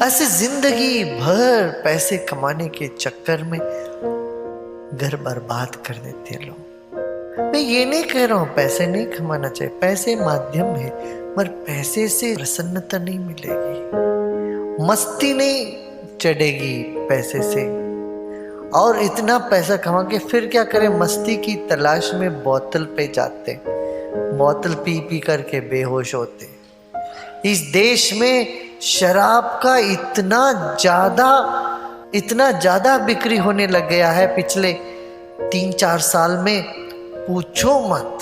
ऐसे जिंदगी भर पैसे कमाने के चक्कर में घर बर्बाद कर देते हैं लोग। मैं ये नहीं कह रहा हूं पैसे नहीं कमाना चाहिए, पैसे माध्यम है, पर पैसे से प्रसन्नता नहीं मिलेगी, मस्ती नहीं चढ़ेगी पैसे से। और इतना पैसा कमा के फिर क्या करें, मस्ती की तलाश में बोतल पे जाते, बोतल पी पी करके बेहोश होते। इस देश में शराब का इतना ज्यादा बिक्री होने लग गया है पिछले 3-4 साल में, पूछो मत।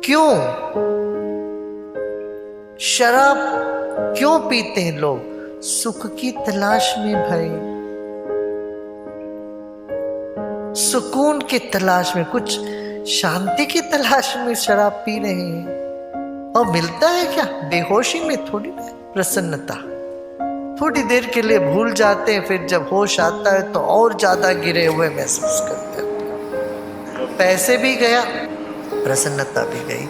क्यों शराब क्यों पीते हैं लोग? सुख की तलाश में भाई, सुकून की तलाश में, कुछ शांति की तलाश में शराब पी रहे हैं। और मिलता है क्या? बेहोशी में थोड़ी प्रसन्नता, थोड़ी देर के लिए भूल जाते हैं, फिर जब होश आता है तो और ज्यादा गिरे हुए महसूस करते हैं। पैसे भी गया, प्रसन्नता भी गई,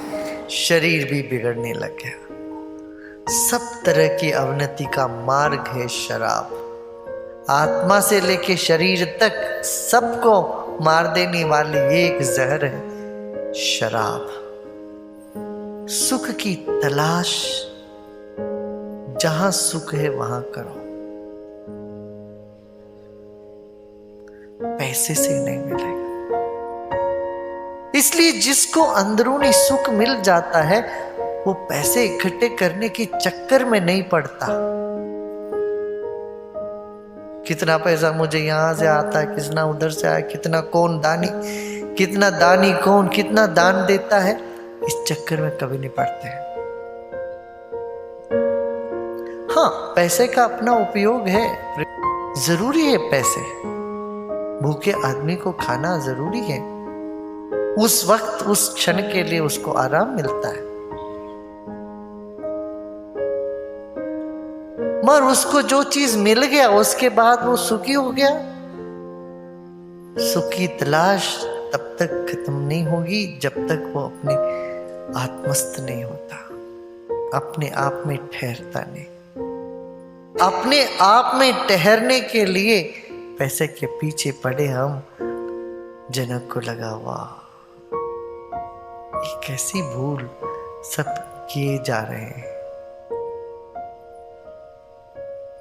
शरीर भी बिगड़ने लग गया। सब तरह की अवनति का मार्ग है शराब। आत्मा से लेके शरीर तक सबको मार देने वाली एक जहर है शराब। सुख की तलाश, जहां सुख है वहां करो, पैसे से नहीं मिलेगा। इसलिए जिसको अंदरूनी सुख मिल जाता है वो पैसे इकट्ठे करने के चक्कर में नहीं पड़ता। कितना पैसा मुझे यहां से आता है, कितना उधर से आया, कितना दानी कौन कितना दान देता है, इस चक्कर में कभी नहीं पड़ते हैं। हाँ, पैसे का अपना उपयोग है, जरूरी है पैसे। भूखे आदमी को खाना जरूरी है, उस वक्त उस क्षण के लिए उसको आराम मिलता है। मगर उसको जो चीज मिल गया उसके बाद वो सुखी हो गया। सुख की तलाश तब तक खत्म नहीं होगी जब तक वो अपने आत्मस्थ नहीं होता, अपने आप में ठहरता नहीं। अपने आप में ठहरने के लिए पैसे के पीछे पड़े हम। जनक को लगा, वाह ये कैसी भूल सब किए जा रहे हैं,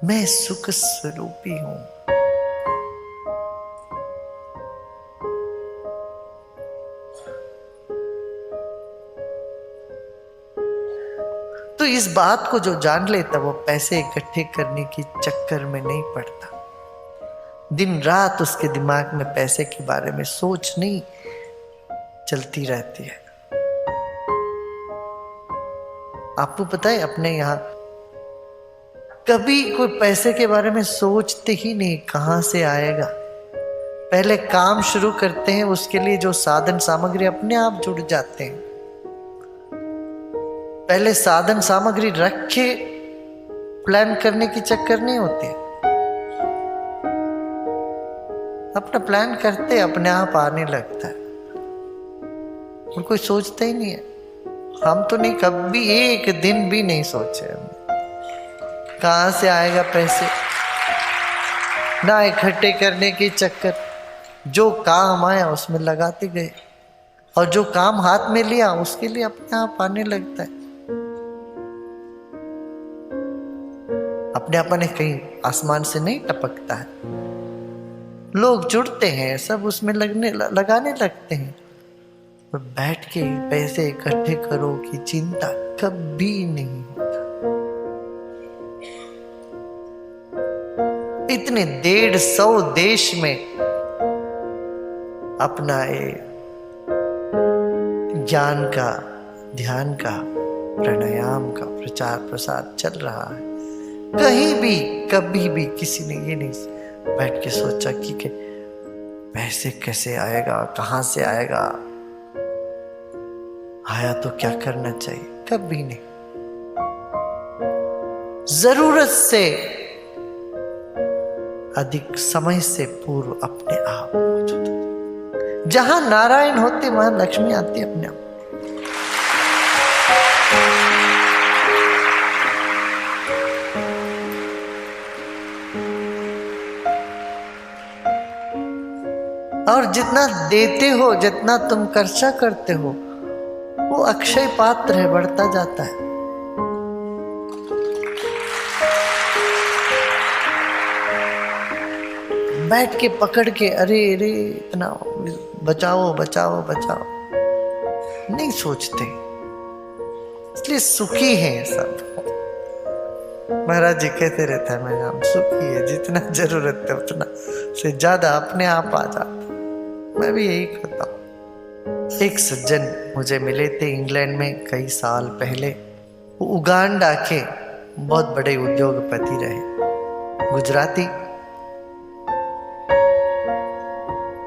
मैं सुख स्वरूपी हूं। तो इस बात को जो जान लेता वो पैसे इकट्ठे करने के चक्कर में नहीं पड़ता। दिन रात उसके दिमाग में पैसे के बारे में सोच नहीं चलती रहती है। आपको पता है अपने यहां कभी कोई पैसे के बारे में सोचते ही नहीं, कहां से आएगा। पहले काम शुरू करते हैं, उसके लिए जो साधन सामग्री अपने आप जुड़ जाते हैं। पहले साधन सामग्री रख के प्लान करने की चक्कर नहीं होते, अपना प्लान करते अपने आप आने लगता है, और कोई सोचता ही नहीं है। हम तो नहीं, कभी एक दिन भी नहीं सोचे हमने कहां से आएगा पैसे, ना इकट्ठे करने के चक्कर। जो काम आया उसमें लगाते गए, और जो काम हाथ में लिया उसके लिए अपने आप आने लगता है। अपने अपने कहीं आसमान से नहीं टपकता है। लोग जुड़ते हैं, सब उसमें लगाने लगते हैं, और बैठ के पैसे इकट्ठे करो की चिंता कभी नहीं होता। इतने 150 देश में अपना ये ज्ञान का, ध्यान का, प्राणायाम का प्रचार प्रसार चल रहा है। कहीं भी कभी भी किसी ने ये नहीं बैठ के सोचा कि पैसे कैसे आएगा, कहां से आएगा, आया तो क्या करना चाहिए, कभी नहीं। जरूरत से अधिक समय से पूर्व अपने आप मौजूद हो। जहां नारायण होते वहां लक्ष्मी आती अपने आप। और जितना देते हो, जितना तुम खर्चा करते हो, वो अक्षय पात्र है, बढ़ता जाता है। बैठ के पकड़ के अरे अरे इतना बचाओ बचाओ बचाओ नहीं सोचते, इसलिए सुखी है सब। महाराज जी कहते रहते हैं, मैं हम सुखी है, जितना जरूरत है उतना से ज्यादा अपने आप आ जाता। मैं भी यही करता हूँ। एक सज्जन मुझे मिले थे इंग्लैंड में कई साल पहले। वो उगांडा के बहुत बड़े उद्योगपति रहे, गुजराती।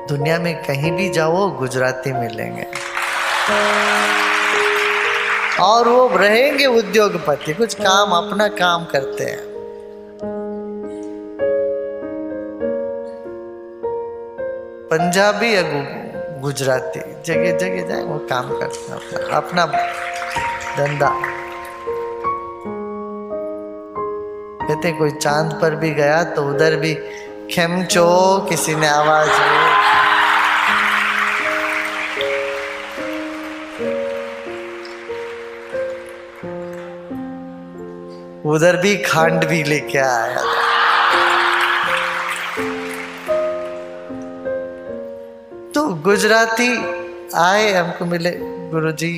दुनिया में कहीं भी जाओ गुजराती मिलेंगे और वो रहेंगे उद्योगपति, कुछ काम अपना काम करते हैं। पंजाबी या गुजराती जगह जगह जाए वो काम करते हैं, अपना धंधा। कहते कोई चांद पर भी गया तो उधर भी खेमचो किसी ने आवाज दी। उधर भी खांड भी लेके आया। तो गुजराती आए, हमको मिले, गुरुजी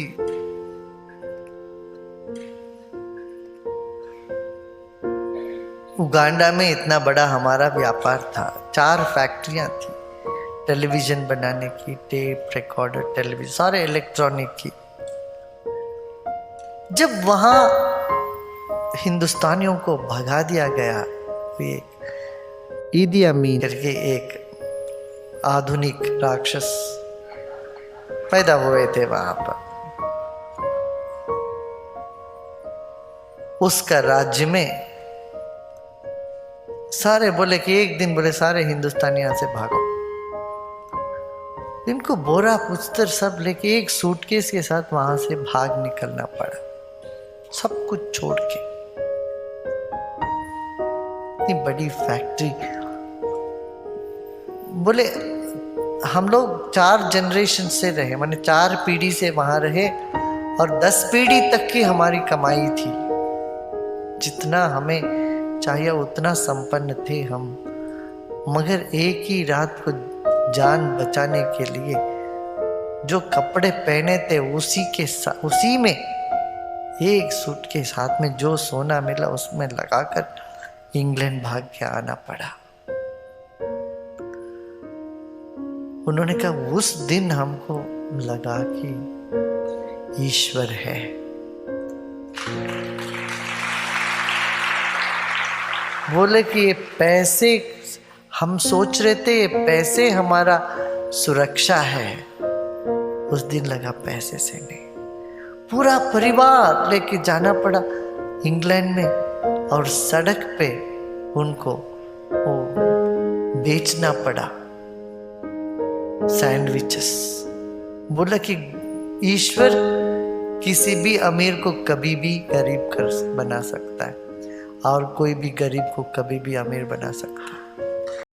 उगांडा में इतना बड़ा हमारा व्यापार था, 4 फैक्ट्रियां थी, टेलीविजन बनाने की, टेप रिकॉर्डर, टेलीविजन, सारे इलेक्ट्रॉनिक की। जब वहां हिंदुस्तानियों को भगा दिया गया, एक ईदी अमीन करके एक आधुनिक राक्षस पैदा हुए थे वहां पर। उसका राज्य में सारे बोले कि एक दिन बोले सारे हिंदुस्तानी यहां से भागो। इनको बोरा पुस्तर सब लेके एक सूटकेस के साथ वहां से भाग निकलना पड़ा, सब कुछ छोड़ के। इतनी बड़ी फैक्ट्री, बोले हम लोग 4 जनरेशन से रहे, माने 4 पीढ़ी से वहां रहे और 10 पीढ़ी तक की हमारी कमाई थी। जितना हमें चाहिए उतना संपन्न थे हम, मगर एक ही रात को जान बचाने के लिए जो कपड़े पहने थे उसी में एक सूट के साथ में जो सोना मिला उसमें लगाकर इंग्लैंड भाग के आना पड़ा। उन्होंने कहा उस दिन हमको लगा कि ईश्वर है। बोले कि ये पैसे, हम सोच रहे थे ये पैसे हमारा सुरक्षा है, उस दिन लगा पैसे से नहीं, पूरा परिवार लेके जाना पड़ा इंग्लैंड में और सड़क पे उनको वो बेचना पड़ा सैंडविचेस। बोला कि ईश्वर किसी भी अमीर को कभी भी गरीब कर बना सकता है और कोई भी गरीब को कभी भी अमीर बना सकता है।